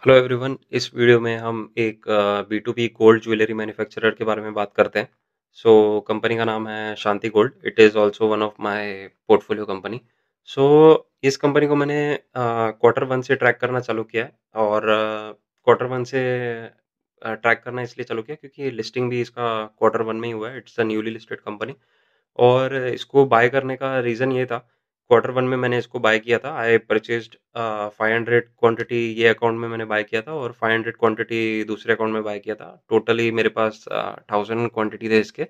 Hello everyone. इस video में हम एक B to B gold jewellery manufacturer के बारे में बात करते हैं। सो कंपनी का नाम है Shanti Gold. It is also one of my portfolio company. So इस कंपनी को मैंने क्वार्टर वन से ट्रैक करना चालू किया है। और क्वार्टर वन से ट्रैक करना इसलिए चालू किया क्योंकि लिस्टिंग भी इसका क्वार्टर वन में ही हुआ है। It's a newly listed company. और इसको बाय करने का रीज़न ये था, क्वार्टर वन में मैंने इसको बाय किया था। आई परचेज़्ड 500 क्वांटिटी ये अकाउंट में मैंने बाय किया था और 500 क्वांटिटी दूसरे अकाउंट में बाय किया था। टोटली मेरे पास 1000 क्वांटिटी थे इसके।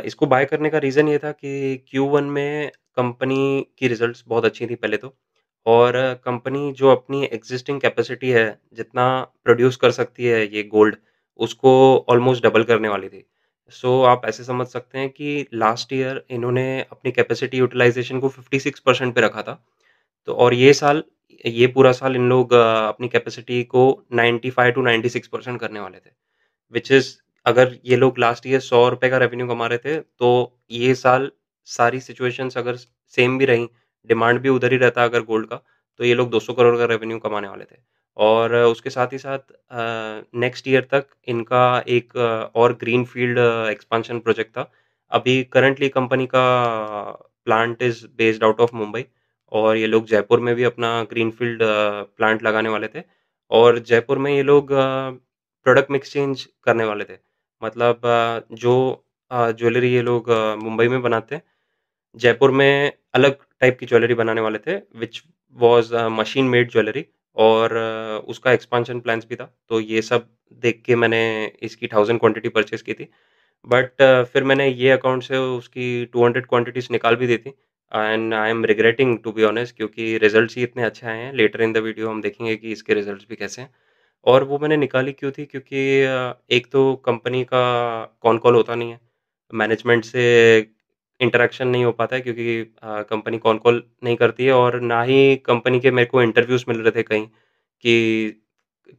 इसको बाय करने का रीज़न ये था कि Q1 में कंपनी की रिज़ल्ट्स बहुत अच्छी थी पहले तो। और कंपनी जो अपनी एक्सिस्टिंग कैपेसिटी है, जितना प्रोड्यूस कर सकती है ये गोल्ड, उसको ऑलमोस्ट डबल करने वाली थी। सो आप ऐसे समझ सकते हैं कि लास्ट ईयर इन्होंने अपनी कैपेसिटी यूटिलाइज़ेशन को 56% पे रखा था। तो और ये पूरा साल इन लोग अपनी कैपेसिटी को 95 टू 96% करने वाले थे। व्हिच इज़, अगर ये लोग लास्ट ईयर ₹100 का रेवेन्यू कमा रहे थे, तो ये साल सारी सिचुएशंस अगर सेम भी रहीं, डिमांड भी उधर ही रहता अगर गोल्ड का, तो ये लोग 200 करोड़ का रेवेन्यू कमाने वाले थे। और उसके साथ ही साथ नेक्स्ट ईयर तक इनका एक और ग्रीनफ़ील्ड एक्सपेंशन प्रोजेक्ट था। अभी करंटली कंपनी का plant is based out of Mumbai और ये लोग जयपुर में भी अपना ग्रीनफ़ील्ड प्लांट लगाने वाले थे। और जयपुर में ये लोग प्रोडक्ट मिक्स चेंज करने वाले थे। मतलब जो ज्वेलरी ये लोग मुंबई में बनाते हैं, जयपुर में अलग टाइप की ज्वेलरी बनाने वाले थे, which was machine made jewellery. और उसका एक्सपेंशन प्लान्स भी था। तो ये सब देख के मैंने इसकी 1000 क्वांटिटी परचेज़ की थी। बट फिर मैंने ये अकाउंट से उसकी 200 क्वांटिटीज़ निकाल भी दी थी। And I am regretting to be honest, क्योंकि रिज़ल्ट्स ही इतने अच्छे आए हैं। लेटर इन द वीडियो हम देखेंगे कि इसके रिज़ल्ट्स भी कैसे हैं। और वो मैंने निकाली क्यों थी, क्योंकि एक तो कंपनी का कॉन कॉल होता नहीं है। मैनेजमेंट से इंटरैक्शन नहीं हो पाता है, क्योंकि कंपनी कॉन कॉल नहीं करती है। और ना ही कंपनी के मेरे को इंटरव्यूज़ मिल रहे थे कहीं, कि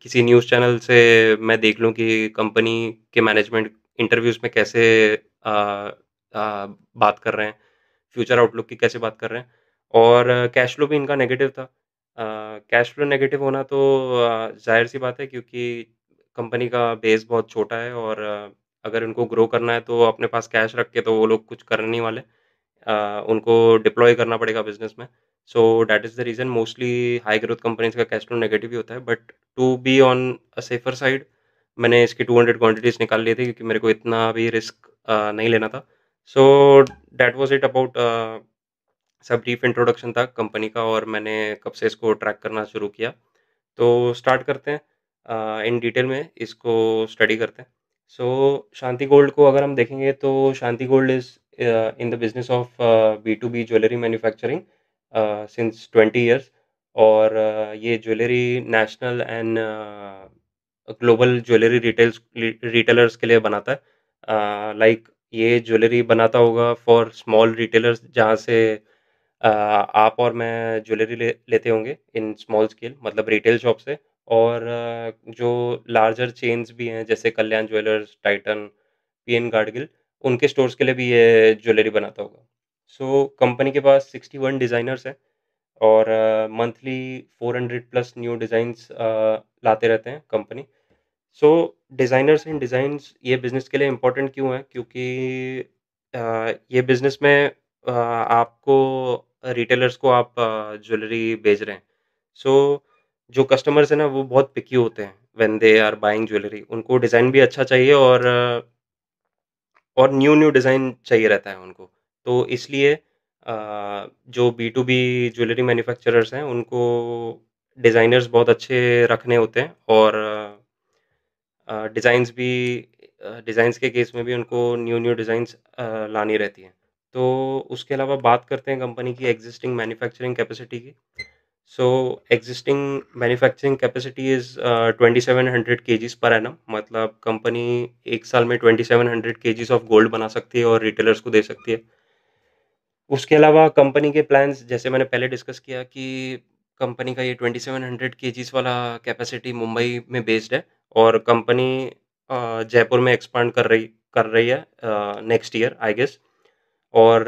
किसी न्यूज़ चैनल से मैं देख लूँ कि कंपनी के मैनेजमेंट इंटरव्यूज़ में कैसे बात कर रहे हैं, फ्यूचर आउटलुक की कैसे बात कर रहे हैं। और कैश फ्लो भी इनका नेगेटिव था। कैश फ्लो नेगेटिव होना तो ज़ाहिर-सी बात है, क्योंकि कंपनी का बेस बहुत छोटा है। और अगर उनको ग्रो करना है तो अपने पास कैश रख के तो वो लोग कुछ कर नहीं वाले। उनको डिप्लॉय करना पड़ेगा बिज़नेस में। So that is the reason mostly high growth companies का कैश फ्लो नेगेटिव ही होता है। But to be on a safer side, मैंने इसकी 200 क्वांटिटीज़ निकाल ली थी, क्योंकि मेरे को इतना भी रिस्क नहीं लेना था। So that was it about सब ब्रीफ इंट्रोडक्शन था कंपनी का, और मैंने कब से इसको ट्रैक करना शुरू किया। तो स्टार्ट करते हैं, इन डिटेल में इसको स्टडी करते हैं। सो शांति गोल्ड को अगर हम देखेंगे तो Shanti Gold is in the business of B to B jewellery manufacturing since 20 years. और ये jewellery national and global jewellery retailers के लिए बनाता है। लाइक ये ज्वेलरी बनाता होगा फॉर स्मॉल रिटेलर्स, जहाँ से आप और मैं ज्वेलरी लेते होंगे इन स्मॉल स्केल, मतलब रिटेल शॉप से। और जो लार्जर चेन्स भी हैं, जैसे कल्याण ज्वेलर्स, टाइटन, पीएन गार्डगिल, उनके स्टोर्स के लिए भी ये ज्वेलरी बनाता होगा। सो कंपनी के पास 61 डिज़ाइनर्स हैं। और मंथली 400 प्लस न्यू डिज़ाइन्स लाते रहते हैं company. So designers and designs ये बिज़नेस के लिए इम्पोर्टेंट क्यों है? क्योंकि ये बिज़नेस में आपको रिटेलर्स को आप ज्वेलरी बेच रहे हैं। सो जो कस्टमर्स हैं ना, वो बहुत पिकी होते हैं when they are buying jewellery. उनको डिज़ाइन भी अच्छा चाहिए, और न्यू-न्यू डिज़ाइन चाहिए रहता है उनको। तो इसलिए जो B to B jewellery manufacturers हैं, उनको डिज़ाइनर्स बहुत अच्छे रखने होते हैं। और डिज़ाइन्स भी डिज़ाइन्स के केस में भी उनको न्यू-न्यू डिज़ाइन्स लानी रहती हैं। तो उसके अलावा बात करते हैं कंपनी की एक्सिस्टिंग मैन्युफैक्चरिंग कैपेसिटी की। So existing manufacturing capacity is 2700 kgs per annum. मतलब कंपनी 1 साल में 2700 केजीज़ ऑफ गोल्ड बना सकती है और रिटेलर्स को दे सकती है। उसके अलावा कंपनी के प्लान्स, जैसे मैंने पहले डिस्कस किया कि कंपनी का ये 2700 केजीज़ वाला कैपेसिटी मुंबई में बेस्ड है। और कंपनी जयपुर में एक्सपांड कर रही है नेक्स्ट ईयर आई गेस। और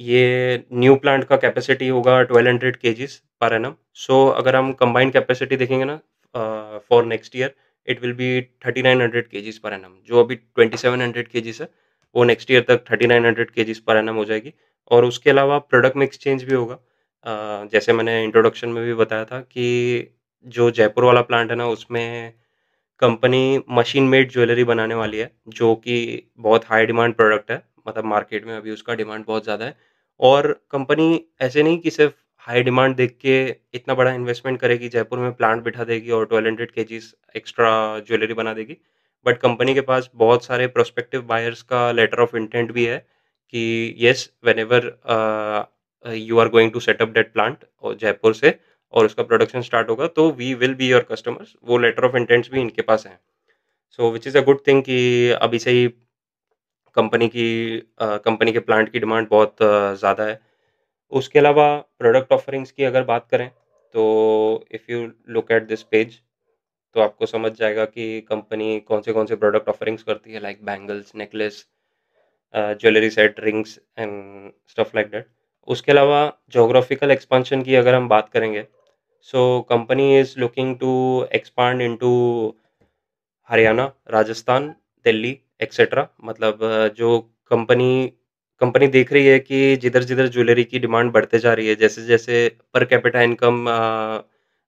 ये न्यू प्लांट का कैपेसिटी होगा 1200 केजीज़ पर एनम। सो अगर हम कंबाइंड कैपेसिटी देखेंगे ना, for next year it will B 3900 KGs per annum. जो अभी 2700 केजीज है, वो नेक्स्ट ईयर तक 3900 केजीज पर एनम हो जाएगी। और उसके अलावा प्रोडक्ट मिक्स चेंज भी होगा। जैसे मैंने इंट्रोडक्शन में भी बताया था कि जो जयपुर वाला प्लांट है ना, उसमें कंपनी मशीन मेड ज्वेलरी बनाने वाली है, जो कि बहुत हाई डिमांड प्रोडक्ट है। मतलब मार्केट में अभी उसका डिमांड बहुत ज़्यादा है। और कंपनी ऐसे नहीं कि सिर्फ हाई डिमांड देख के इतना बड़ा इन्वेस्टमेंट करेगी, जयपुर में प्लांट बिठा देगी और 1200 केजीज एक्स्ट्रा ज्वेलरी बना देगी। बट कंपनी के पास बहुत सारे प्रोस्पेक्टिव बायर्स का लेटर ऑफ इंटेंट भी है कि yes, whenever you are going to set up that plant और जयपुर से, और उसका प्रोडक्शन स्टार्ट होगा, तो we will be your customers. वो लेटर ऑफ इंटेंट्स भी इनके पास हैं। So which is a good thing कि अभी से ही कंपनी के प्लांट की डिमांड बहुत ज़्यादा है। उसके अलावा प्रोडक्ट ऑफरिंग्स की अगर बात करें, तो if you look at this page, तो आपको समझ जाएगा कि कंपनी कौन से प्रोडक्ट ऑफरिंग्स करती है, like bangles, necklace, jewellery set, rings and stuff like that. उसके अलावा जोग्राफिकल एक्सपांशन की अगर हम बात करेंगे, so company is looking to expand into Haryana, Rajasthan, Delhi etcetera. मतलब जो कंपनी कंपनी देख रही है कि जिधर-जिधर ज्वेलरी की डिमांड बढ़ते जा रही है, जैसे-जैसे पर कैपिटा इनकम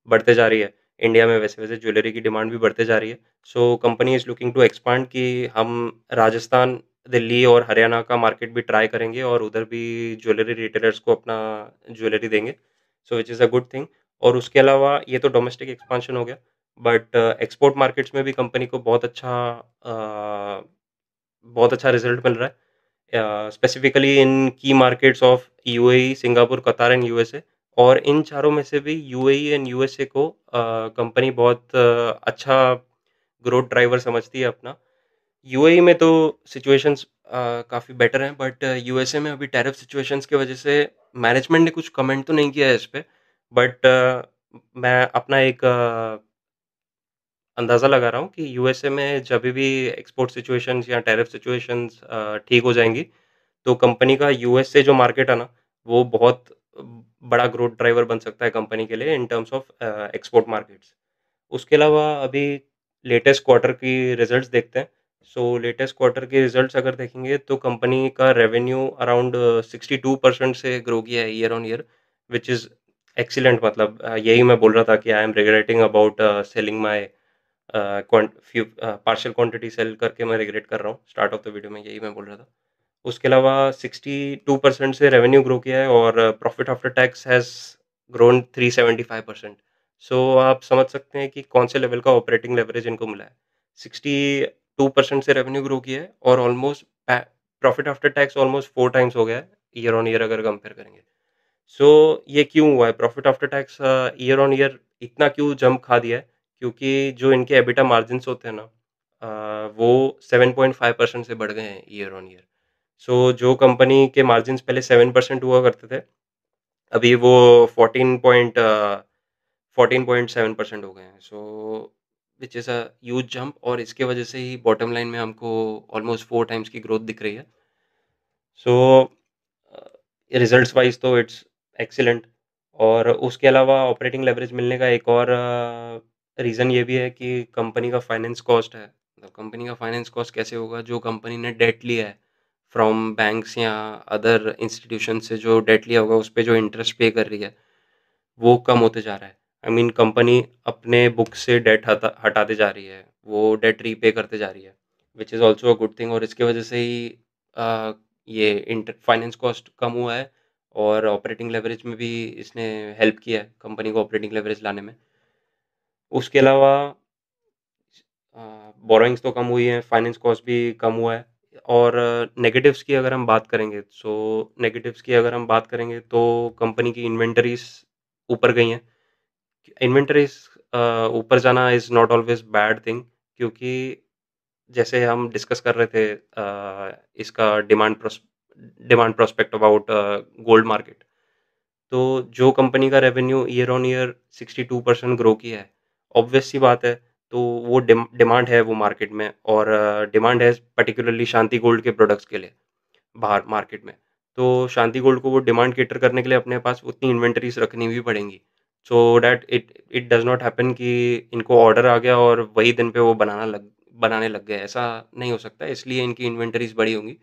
बढ़ते जा रही है इंडिया में, वैसे-वैसे ज्वेलरी की डिमांड भी बढ़ते जा रही है। So company is looking to expand कि हम राजस्थान, दिल्ली और हरियाणा का मार्केट भी ट्राई करेंगे और उधर भी ज्वेलरी रिटेलर्स को अपना ज्वेलरी देंगे। So which is a good thing. और उसके अलावा ये तो डोमेस्टिक एक्सपांशन हो गया। बट एक्सपोर्ट मार्केट्स में भी कंपनी को बहुत अच्छा रिजल्ट मिल रहा है, स्पेसिफिकली इन की मार्केट्स ऑफ यूएई, सिंगापुर, कतार एंड यूएसए। और इन चारों में से भी यूएई एंड यूएसए को कंपनी बहुत अच्छा ग्रोथ ड्राइवर समझती है अपना। यूएई में तो सिचुएशंस काफ़ी बेटर हैं, बट यूएसए में अभी टैरिफ सिचुएशंस की वजह से मैनेजमेंट ने कुछ कमेंट तो नहीं किया है इस पे। बट मैं अपना एक अंदाज़ा लगा रहा हूँ कि यूएसए में जभी भी एक्सपोर्ट सिचुएशंस या टैरिफ सिचुएशंस ठीक हो जाएँगी, तो कंपनी का यूएस से जो मार्केट है ना, वो बहुत बड़ा ग्रोथ ड्राइवर बन सकता है कंपनी के लिए in terms of export markets. उसके अलावा अभी लेटेस्ट क्वार्टर की रिजल्ट्स देखते हैं। सो लेटेस्ट क्वार्टर के रिजल्ट्स अगर देखेंगे, तो कंपनी का रेवेन्यू अराउंड 62% से ग्रो किया है year on year, which is excellent. मतलब यही मैं बोल रहा था कि I am regretting about selling my partial quantity sale करके मैं रिग्रेट कर रहा हूँ। स्टार्ट ऑफ द वीडियो में यही मैं बोल रहा था। उसके अलावा 62% से रेवेन्यू ग्रो किया है और profit after tax has grown 375%। सो आप समझ सकते हैं कि कौन से लेवल का ऑपरेटिंग लेवरेज इनको मिला है। 62% से रेवेन्यू ग्रो किया है और almost profit after tax almost 4 times हो गया है ईयर ऑन ईयर अगर कंपेयर करेंगे। सो ये क्यों हुआ है? Profit after tax year on year इतना क्यों जंप खा दिया है? क्योंकि जो इनके एबिटा मार्जिन्स होते हैं ना, वो 7.5% से बढ़ गए हैं ईयर ऑन ईयर। सो जो कंपनी के मार्जिन्स पहले 7% हुआ करते थे, अभी वो 14.7% हो गए हैं। So which is a huge jump, और इसके वजह से ही बॉटम लाइन में हमको ऑलमोस्ट 4 टाइम्स की ग्रोथ दिख रही है। सो रिजल्ट्स वाइज़ तो इट्स एक्सीलेंट। और उसके अलावा ऑपरेटिंग लेवरेज मिलने का एक और रीज़न ये भी है कि कंपनी का फाइनेंस कॉस्ट है। मतलब कंपनी का फाइनेंस कॉस्ट कैसे होगा? जो कंपनी ने डेट लिया है फ्रॉम बैंक्स या अदर इंस्टीट्यूशन से, जो डेट लिया होगा, उस पे जो इंटरेस्ट पे कर रही है, वो कम होते जा रहा है। आई मीन कंपनी अपने बुक से डेट हटाते जा रही है, वो डेट रीपे करते जा रही है, which is also a good thing. और इसकी वजह से ही अ, ये इंटर फाइनेंस कॉस्ट कम हुआ है और ऑपरेटिंग लेवरेज में भी इसने हेल्प किया है कंपनी को ऑपरेटिंग लेवरेज लाने में। उसके अलावा बोरोइंग्स तो कम हुई है, फाइनेंस कॉस्ट भी कम हुआ है। और नेगेटिव्स की अगर हम बात करेंगे, तो कंपनी की इन्वेंटरीज़ ऊपर गई हैं। इन्वेंटरीज़ ऊपर जाना is not always bad thing, क्योंकि जैसे हम डिस्कस कर रहे थे इसका demand prospect about gold market. तो जो कंपनी का revenue year on year 62% grow किया है, ऑब्वियस सी बात है, तो वो डिमांड है वो मार्केट में, और डिमांड है पर्टिकुलरली शांति गोल्ड के प्रोडक्ट्स के लिए बाहर मार्केट में। तो शांति गोल्ड को वो डिमांड कैटर करने के लिए अपने पास उतनी इन्वेंटरीज़ रखनी भी पड़ेंगी। So that it does not happen कि इनको ऑर्डर आ गया और वही दिन पे वो बनाने लग गए, ऐसा नहीं हो सकता, इसलिए इनकी इन्वेंटरीज़ बड़ी होंगी।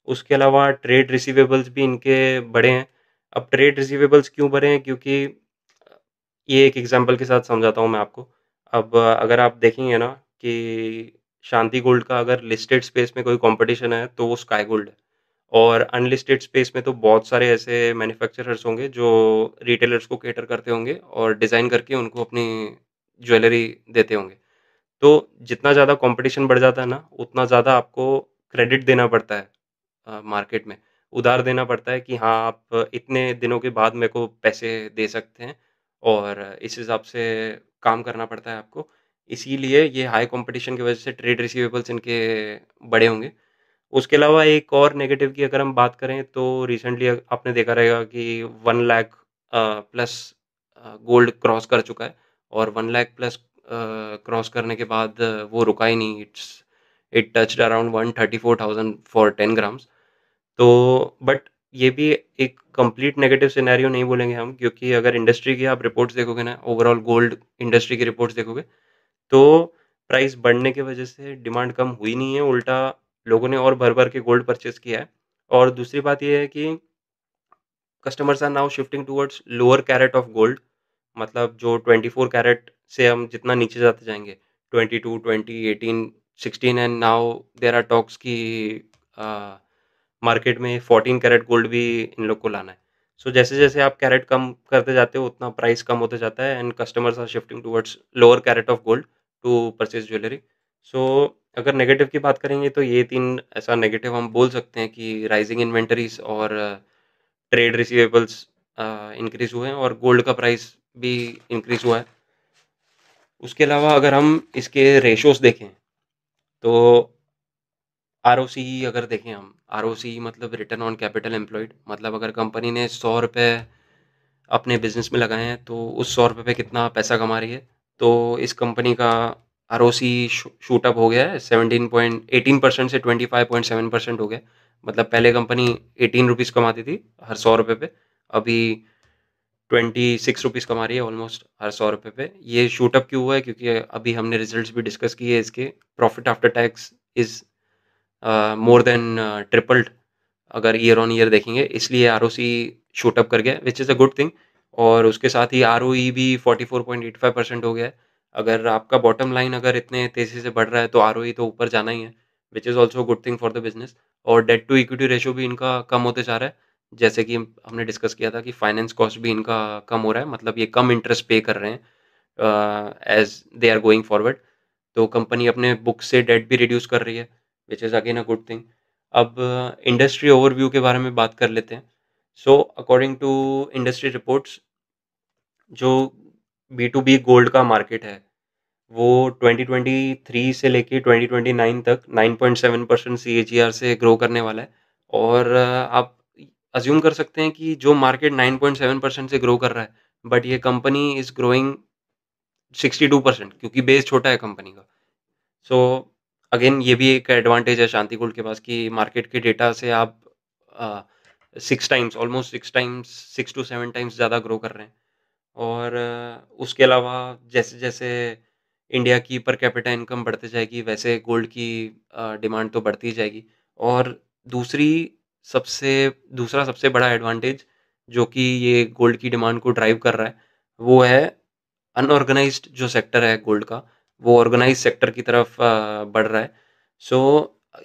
उसके अलावा ट्रेड रिसीवेबल्स भी इनके बढ़े हैं। अब ट्रेड रिसीवेबल्स क्यों बढ़े हैं? क्योंकि ये एक एग्ज़ाम्पल के साथ समझाता हूँ मैं आपको। अब अगर आप देखेंगे ना कि शांति गोल्ड का अगर लिस्टेड स्पेस में कोई कॉम्पिटिशन है, तो वो स्काई गोल्ड है। और अनलिस्टेड स्पेस में तो बहुत सारे ऐसे मैन्युफैक्चरर्स होंगे जो रिटेलर्स को कैटर करते होंगे और डिज़ाइन करके उनको अपनी ज्वेलरी देते होंगे। तो जितना ज़्यादा कॉम्पिटिशन बढ़ जाता है ना, उतना ज़्यादा आपको क्रेडिट देना पड़ता है मार्केट में। उधार देना पड़ता है कि हाँ, आप इतने दिनों के बाद मेरे को पैसे दे सकते हैं और इस हिसाब से काम करना पड़ता है आपको। इसीलिए ये हाई कॉम्पिटिशन की वज़ह से ट्रेड रिसीवेबल्स इनके बड़े होंगे। उसके अलावा एक और नेगेटिव की अगर हम बात करें तो रिसेंटली आपने देखा रहेगा कि 1 लाख प्लस गोल्ड क्रॉस कर चुका है और 1 लाख प्लस क्रॉस करने के बाद वो रुका ही नहीं। It touched around 134,000 for 10 grams. तो बट ये भी एक कंप्लीट नेगेटिव सिनेरियो नहीं बोलेंगे हम, क्योंकि अगर इंडस्ट्री की आप रिपोर्ट्स देखोगे ना, ओवरऑल गोल्ड इंडस्ट्री की रिपोर्ट्स देखोगे, तो प्राइस बढ़ने की वजह से डिमांड कम हुई नहीं है, उल्टा लोगों ने और भर-भर के गोल्ड परचेज़ किया है। और दूसरी बात ये है कि customers are now shifting towards lower carat of gold, मतलब जो 24 कैरेट से हम जितना नीचे जाते जाएँगे, 22, 20, 18, 16 and now there are talks कि अ, मार्केट में 14 कैरेट गोल्ड भी इन लोग को लाना है। सो जैसे-जैसे आप कैरेट कम करते जाते हो, उतना प्राइस कम होता जाता है and customers are shifting towards lower carat of gold to purchase jewellery. So अगर नेगेटिव की बात करेंगे तो ये 3 ऐसा नेगेटिव हम बोल सकते हैं कि राइज़िंग इन्वेंटरीज़ और ट्रेड रिसीवेबल्स इंक्रीज़ हुए हैं और गोल्ड का प्राइस भी इंक्रीज़ हुआ है। उसके अलावा अगर हम इसके रेशोज़ देखें, तो आरओसी अगर देखें हम, आरओसी मतलब रिटर्न ऑन कैपिटल एम्प्लॉयड, मतलब अगर कंपनी ने ₹100 अपने बिज़नेस में लगाए हैं, तो उस ₹100 पे कितना पैसा कमा रही है। तो इस कंपनी का आरओसी शूट अप हो गया है 17.18% से 25.7% हो गया। मतलब पहले कंपनी ₹18 कमाती थी हर ₹100 पे, अभी ₹26 कमा रही है ऑलमोस्ट हर ₹100 पे। ये शूट अप क्यों हुआ है? क्योंकि अभी हमने रिजल्ट्स भी डिस्कस किए इसके। Profit after tax is more than tripled अगर ईयर ऑन ईयर देखेंगे, इसलिए आरओसी शूट अप कर गया, which is a good thing. और उसके साथ ही आरओई भी 44.85% हो गया है। अगर आपका बॉटम लाइन अगर इतने तेज़ी से बढ़ रहा है, तो आरओई तो ऊपर जाना ही है, which is also good thing for the business. और डेट टू इक्विटी रेशियो भी इनका कम होते जा रहा है। जैसे कि हमने डिस्कस किया था कि फाइनेंस कॉस्ट भी इनका कम हो रहा है, मतलब ये कम इंटरेस्ट पे कर रहे हैं as they are going forward. तो कंपनी अपने बुक से डेट भी रिड्यूस कर रही है, which is again a good thing. अब इंडस्ट्री ओवरव्यू के बारे में बात कर लेते हैं। So according to industry reports, जो बी टू बी गोल्ड का मार्केट है, वो 2023 से लेके 2029 तक 9.7% सीएजीआर से ग्रो करने वाला है। और आप अज़्यूम कर सकते हैं कि जो मार्केट 9.7% से ग्रो कर रहा है, बट ये कंपनी इज़ ग्रोइंग 62%, क्योंकि बेस छोटा है कंपनी का। सो अगेन ये भी एक एडवांटेज है शांति गोल्ड के पास कि मार्केट के डेटा से आप 6 times, almost 6 times, 6 to 7 times ज़्यादा ग्रो कर रहे हैं। और उसके अलावा जैसे-जैसे इंडिया की पर कैपिटा इनकम बढ़ती जाएगी, वैसे गोल्ड की डिमांड तो बढ़ती ही जाएगी। और दूसरी सबसे दूसरा सबसे बड़ा एडवांटेज जो कि ये गोल्ड की डिमांड को ड्राइव कर रहा है, वो है अनऑर्गेनाइज़्ड जो सेक्टर है गोल्ड का, वो ऑर्गेनाइज़्ड सेक्टर की तरफ बढ़ रहा है। सो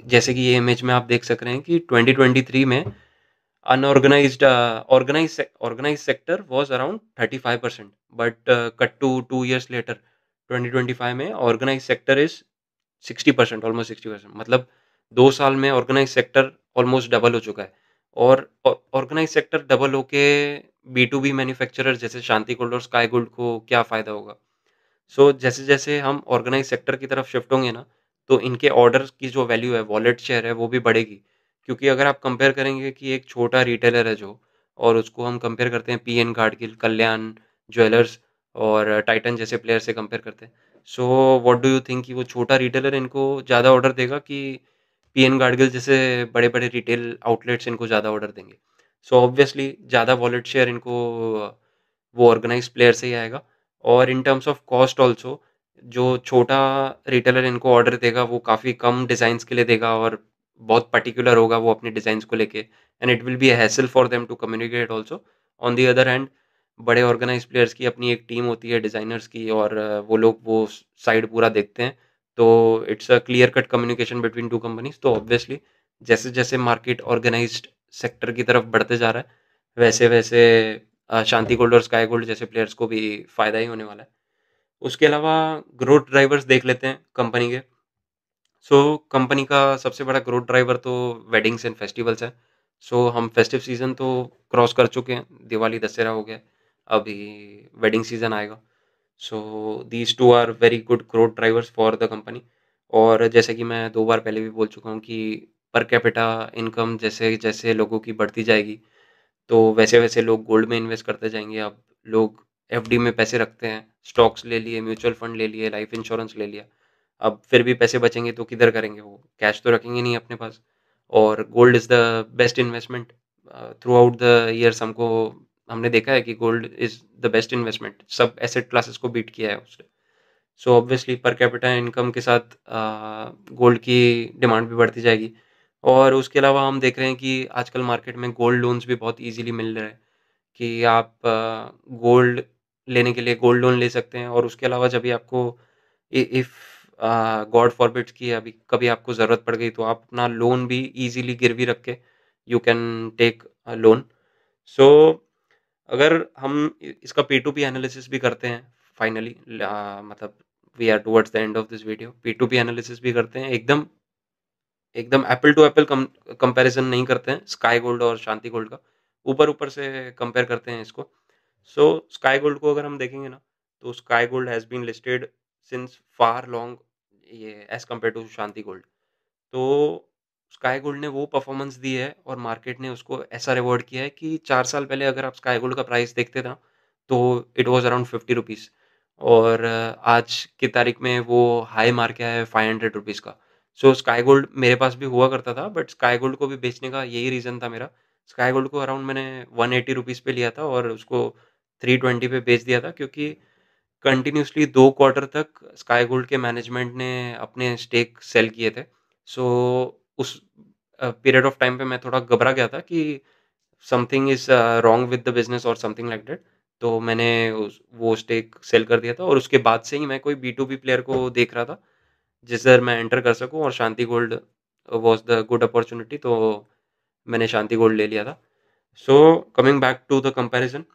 जैसे कि ये इमेज में आप देख सक रहे हैं कि 2023 में unorganized organized sector was around 35%, but cut to 2 years later 2025 में organized sector is 60%, almost 60%, मतलब 2 साल में ऑर्गेनाइज सेक्टर ऑलमोस्ट डबल हो चुका है। और ऑर्गेनाइज सेक्टर डबल होके बी टू बी मैन्युफैक्चरर जैसे शांति गोल्ड और स्काई गोल्ड को क्या फ़ायदा होगा? सो जैसे-जैसे हम ऑर्गेनाइज़ सेक्टर की तरफ शिफ्ट होंगे ना, तो इनके ऑर्डर्स की जो वैल्यू है, वॉलेट शेयर है, वो भी बढ़ेगी। क्योंकि अगर आप कंपेयर करेंगे कि एक छोटा रिटेलर है जो, और उसको हम कंपेयर करते हैं पीएन गाडगिल, कल्याण ज्वेलर्स और टाइटन जैसे प्लेयर से कंपेयर करते हैं। So what do you think कि वो छोटा रिटेलर इनको ज़्यादा ऑर्डर देगा कि पीएन गाडगिल जैसे बड़े-बड़े रिटेल आउटलेट्स इनको ज़्यादा ऑर्डर देंगे? सो ऑब्वियसली ज़्यादा वॉलेट शेयर इनको वो ऑर्गेनाइज्ड प्लेयर से ही आएगा। और in terms of cost also, जो छोटा रिटेलर इनको ऑर्डर देगा वो काफ़ी कम डिज़ाइंस के लिए देगा और बहुत पर्टिकुलर होगा वो अपने डिज़ाइंस को लेके, and it will be a hassle for them to communicate also. On the other hand, बड़े ऑर्गेनाइज प्लेयर्स की अपनी एक टीम होती है डिज़ाइनर्स की, और वो लोग वो साइड पूरा देखते हैं। तो it's a clear cut communication between two companies. तो ऑब्वियसली जैसे जैसे मार्केट ऑर्गेनाइज्ड सेक्टर की तरफ बढ़ते जा रहा है, वैसे वैसे शांति गोल्ड और स्काई गोल्ड जैसे प्लेयर्स को भी फ़ायदा ही होने वाला है। उसके अलावा ग्रोथ ड्राइवर्स देख लेते हैं कंपनी के। सो कंपनी का सबसे बड़ा ग्रोथ ड्राइवर तो वेडिंग्स एंड फेस्टिवल्स है। सो हम फेस्टिव सीज़न तो क्रॉस कर चुके हैं, दिवाली दशहरा हो गया, अभी वेडिंग सीज़न आएगा। So these two are very good growth drivers for the company. और जैसे कि मैं 2 बार पहले भी बोल चुका हूँ कि पर कैपिटा इनकम जैसे जैसे लोगों की बढ़ती जाएगी, तो वैसे वैसे लोग गोल्ड में इन्वेस्ट करते जाएंगे। अब लोग एफडी में पैसे रखते हैं, स्टॉक्स ले लिए, म्यूचुअल फंड ले लिए, लाइफ इंश्योरेंस ले लिया। अब फिर भी पैसे बचेंगे तो किधर करेंगे, वो कैश तो रखेंगे नहीं अपने पास। और gold is the best investment. Through out the years हमको हमने देखा है कि gold is the best investment, सब एसेट क्लासेस को बीट किया है उसने। So obviously per capita income के साथ गोल्ड की डिमांड भी बढ़ती जाएगी। और उसके अलावा हम देख रहे हैं कि आजकल मार्केट में गोल्ड लोन्स भी बहुत इजीली मिल रहे हैं, कि आप गोल्ड लेने के लिए गोल्ड लोन ले सकते हैं। और उसके अलावा जब भी आपको इफ़ गॉड फॉरबिड्स कि अभी कभी आपको ज़रूरत पड़ गई, तो आप अपना लोन भी इजीली गिरवी रख के you can take a loan. So अगर हम इसका पी टू पी एनालिसिस भी करते हैं फाइनली, मतलब we are towards the end of this video, P to P analysis भी करते हैं, एकदम एकदम एप्पल टू एप्पल कंपैरिजन नहीं करते हैं स्काई गोल्ड और शांति गोल्ड का, ऊपर ऊपर से कंपेयर करते हैं इसको। सो स्काई गोल्ड को अगर हम देखेंगे ना, तो Sky Gold has been listed since far long, ये as compared to Shanti Gold. तो स्काई गोल्ड ने वो परफॉर्मेंस दी है और मार्केट ने उसको ऐसा रिवॉर्ड किया है कि 4 साल पहले अगर आप स्काई गोल्ड का प्राइस देखते थे ना, तो इट वाज अराउंड 50 रुपीज़, और आज की तारीख में वो हाई मार के आया है 500 रुपीज़ का। सो स्काई गोल्ड मेरे पास भी हुआ करता था, बट स्काई गोल्ड को भी बेचने का यही रीज़न था मेरा। स्काई गोल्ड को अराउंड मैंने 180 रुपीज़ पे लिया था और उसको 320 पे बेच दिया था, क्योंकि कंटिन्यूअसली 2 क्वार्टर तक स्काई गोल्ड के मैनेजमेंट ने अपने स्टेक सेल किए थे। सो उस पीरियड ऑफ टाइम पे मैं थोड़ा घबरा गया था कि something is wrong with the business और समथिंग लाइक दैट। तो मैंने उस वो स्टेक सेल कर दिया था, और उसके बाद से ही मैं कोई बी2बी प्लेयर को देख रहा था, जिससे मैं एंटर कर सकूँ, और Shanti Gold was the good opportunity, तो मैंने शांति गोल्ड ले लिया था। So coming back to the comparison,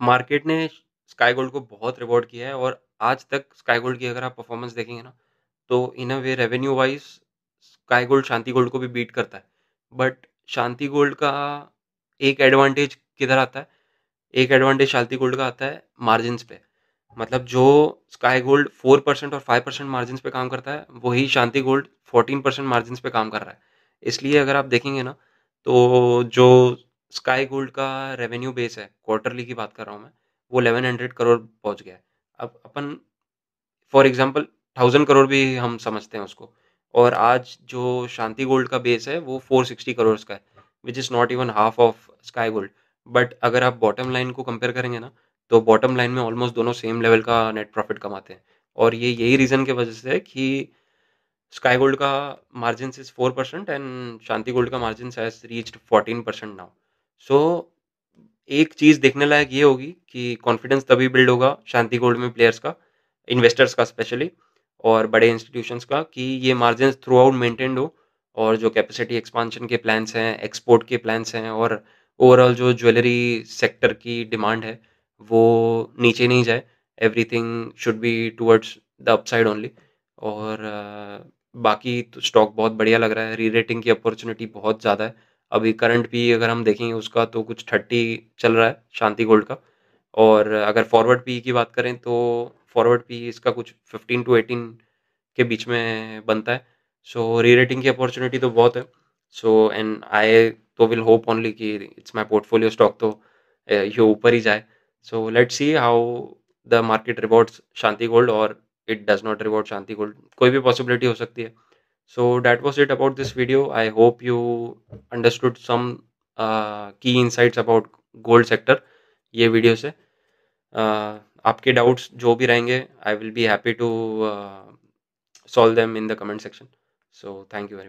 market ने स्काई गोल्ड को बहुत रिवॉर्ड किया है, और आज तक स्काई गोल्ड की अगर आप परफॉर्मेंस देखेंगे ना, तो इन अ वे रेवेन्यू वाइज स्काई गोल्ड शांति गोल्ड को भी बीट करता है। बट शांति गोल्ड का एक एडवांटेज किधर आता है, एक एडवांटेज शांति गोल्ड का आता है मार्जिन्स पे। मतलब जो स्काई गोल्ड 4% और 5% मार्जिन्स पे काम करता है, वही शांति गोल्ड 14% मार्जिन्स पे काम कर रहा है। इसलिए अगर आप देखेंगे ना, तो जो स्काई गोल्ड का रेवेन्यू बेस है, क्वार्टरली की बात कर रहा हूँ मैं, वो 1100 करोड़ पहुँच गया है। अब अपन फॉर एग्ज़ाम्पल 1000 करोड़ भी हम समझते हैं उसको, और आज जो शांति गोल्ड का बेस है वो 460 करोड़ का है, which is not even half of sky gold. But अगर आप बॉटम लाइन को कंपेयर करेंगे ना, तो बॉटम लाइन में ऑलमोस्ट दोनों सेम लेवल का नेट प्रॉफिट कमाते हैं। और ये यही रीज़न की वजह से है कि स्काई गोल्ड का margins is 4% and Shanti gold का मार्जिन्स हैज़ रीच्ड 14% नाउ। सो एक चीज़ देखने लायक ये होगी कि कॉन्फिडेंस तभी बिल्ड होगा शांति गोल्ड में प्लेयर्स का, इन्वेस्टर्स का स्पेशली, और बड़े इंस्टीट्यूशंस का, कि ये मार्जिन्स थ्रू आउट मेंटेन्ड हो, और जो कैपेसिटी एक्सपांशन के प्लान्स हैं, एक्सपोर्ट के प्लान्स हैं, और ओवरऑल जो ज्वेलरी सेक्टर की डिमांड है, वो नीचे नहीं जाए। Everything should be towards the upside only. और बाकी तो स्टॉक बहुत बढ़िया लग रहा है, री-रेटिंग की अपॉर्च्युनिटी बहुत ज़्यादा है। अभी करंट पी अगर हम देखेंगे उसका, तो कुछ 30 चल रहा है शांति गोल्ड का। और अगर फॉरवर्ड पी की बात करें, तो फॉरवर्ड पी इसका कुछ 15 टू 18 के बीच में बनता है। सो री-रेटिंग की अपॉर्च्युनिटी तो बहुत है। सो एंड आई तो विल होप ओनली कि इट्स माय पोर्टफोलियो स्टॉक, तो ये ऊपर ही जाए। So let's see how the market rewards Shanti Gold, और it does not reward Shanti Gold, कोई भी पॉसिबिलिटी हो सकती है। So that was it about this video. I hope you understood some key insights about gold sector, ये video से। आपके doubts जो भी रहेंगे, I will be happy to solve them in the comment section. So thank you very much.